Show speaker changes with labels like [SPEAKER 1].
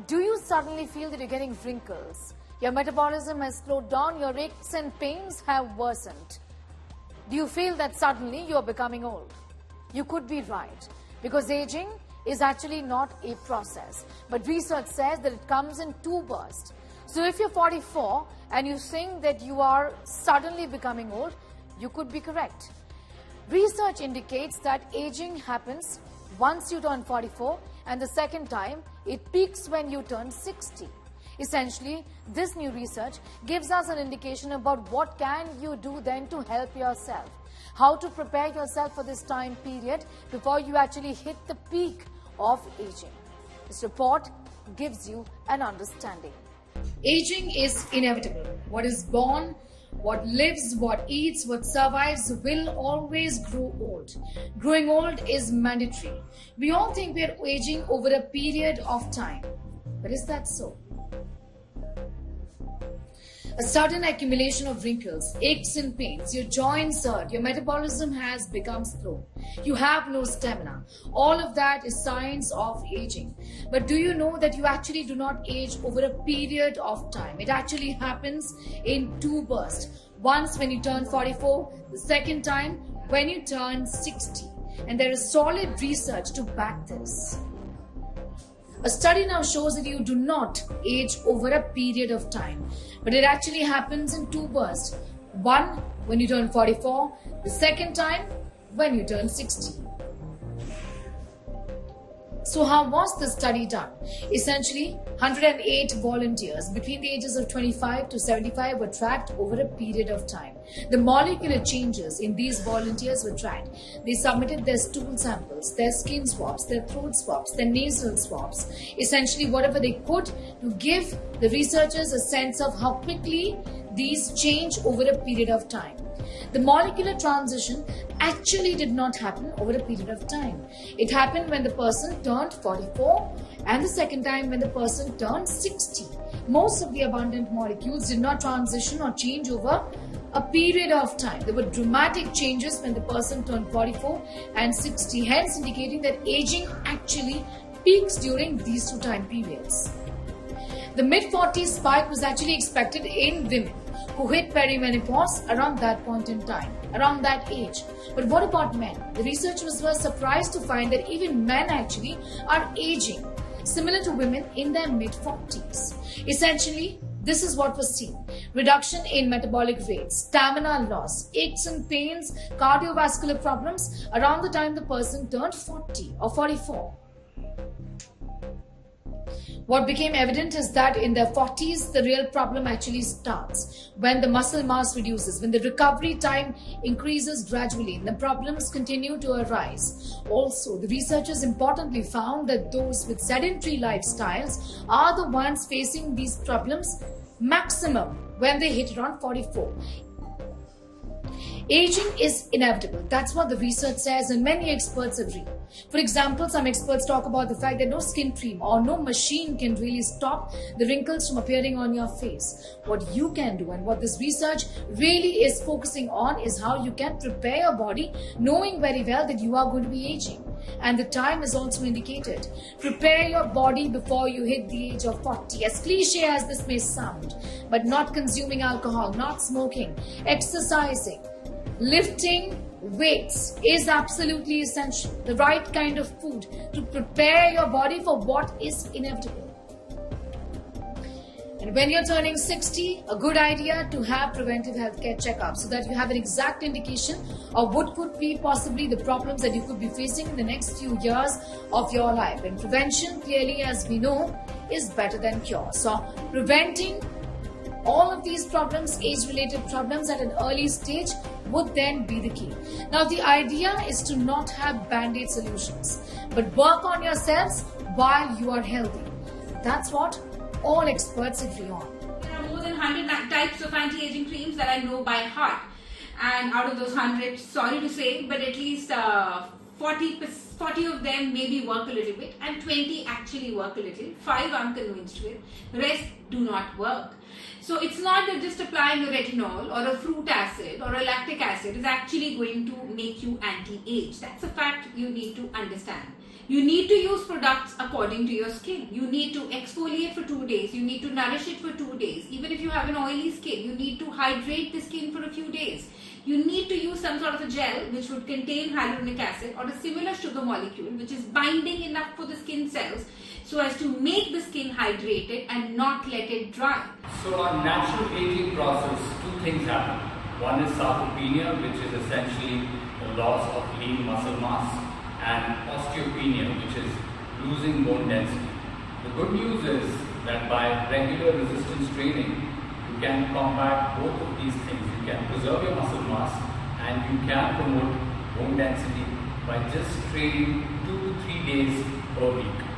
[SPEAKER 1] Do you suddenly feel that you're getting wrinkles? Your metabolism has slowed down, your aches and pains have worsened. Do you feel that suddenly you are becoming old? You could be right, because aging is actually not a process. But research says that it comes in two bursts. So if you're 44 and you think that you are suddenly becoming old, you could be correct. Research indicates that aging happens once you turn 44, and the second time it peaks when you turn 60. Essentially, this new research gives us an indication about what can you do then to help yourself, how to prepare yourself for this time period before you actually hit the peak of aging. This report gives you an understanding. Aging is inevitable. What is born, what lives, what eats, what survives will always grow old. Growing old is mandatory. We all think we are aging over a period of time. But is that so? A sudden accumulation of wrinkles, aches and pains, your joints hurt, your metabolism has become slow, you have no stamina. All of that is signs of aging. But do you know that you actually do not age over a period of time? It actually happens in two bursts. Once when you turn 44, the second time when you turn 60. And there is solid research to back this. A study now shows that you do not age over a period of time, but it actually happens in two bursts. One when you turn 44, the second time when you turn 60. So how was the study done? Essentially, 108 volunteers between the ages of 25 to 75 were tracked over a period of time. The molecular changes in these volunteers were tracked. They submitted their stool samples, their skin swabs, their throat swabs, their nasal swabs, essentially whatever they could to give the researchers a sense of how quickly these change over a period of time. The molecular transition actually did not happen over a period of time. It happened when the person turned 44 and the second time when the person turned 60. Most of the abundant molecules did not transition or change over a period of time. There were dramatic changes when the person turned 44 and 60, hence indicating that aging actually peaks during these two time periods. The mid-40s spike was actually expected in women who hit perimenopause around that point in time, around that age. But what about men? The researchers were surprised to find that even men actually are aging, similar to women in their mid-40s. Essentially, this is what was seen. Reduction in metabolic rates, stamina loss, aches and pains, cardiovascular problems around the time the person turned 40 or 44. What became evident is that in their 40s, the real problem actually starts when the muscle mass reduces, when the recovery time increases gradually, and the problems continue to arise. Also, the researchers importantly found that those with sedentary lifestyles are the ones facing these problems maximum when they hit around 44. Aging is inevitable. That's what the research says, and many experts agree. For example, some experts talk about the fact that no skin cream or no machine can really stop the wrinkles from appearing on your face. What you can do and what this research really is focusing on is how you can prepare your body, knowing very well that you are going to be aging. And the time is also indicated. Prepare your body before you hit the age of 40. As cliche as this may sound, but not consuming alcohol, not smoking, exercising, lifting weights is absolutely essential. The right kind of food to prepare your body for what is inevitable. And when you're turning 60, a good idea to have preventive healthcare checkups so that you have an exact indication of what could be possibly the problems that you could be facing in the next few years of your life. And prevention, clearly, as we know, is better than cure. So preventing all of these problems, age-related problems at an early stage would then be the key. Now, the idea is to not have band-aid solutions, but work on yourselves while you are healthy. That's what all experts agree on.
[SPEAKER 2] There are more than 100 types of anti-aging creams that I know by heart. And out of those 100, sorry to say, but at least 40 of them maybe work a little bit and 20 actually work a little. 5 I'm convinced with. The rest do not work. So it's not that just applying a retinol or a fruit acid or a lactic acid is actually going to make you anti-age. That's a fact you need to understand. You need to use products according to your skin. You need to exfoliate for 2 days. You need to nourish it for 2 days. Even if you have an oily skin, you need to hydrate the skin for a few days. You need to use some sort of a gel which would contain hyaluronic acid or a similar sugar molecule which is binding enough for the skin cells so as to make the skin hydrated and not let it dry.
[SPEAKER 3] So our natural aging process, two things happen. One is sarcopenia, which is essentially the loss of lean muscle mass, and osteopenia, which is losing bone density. The good news is that by regular resistance training, you can combat both of these things. You can preserve your muscle mass and you can promote bone density by just training 2 to 3 days per week.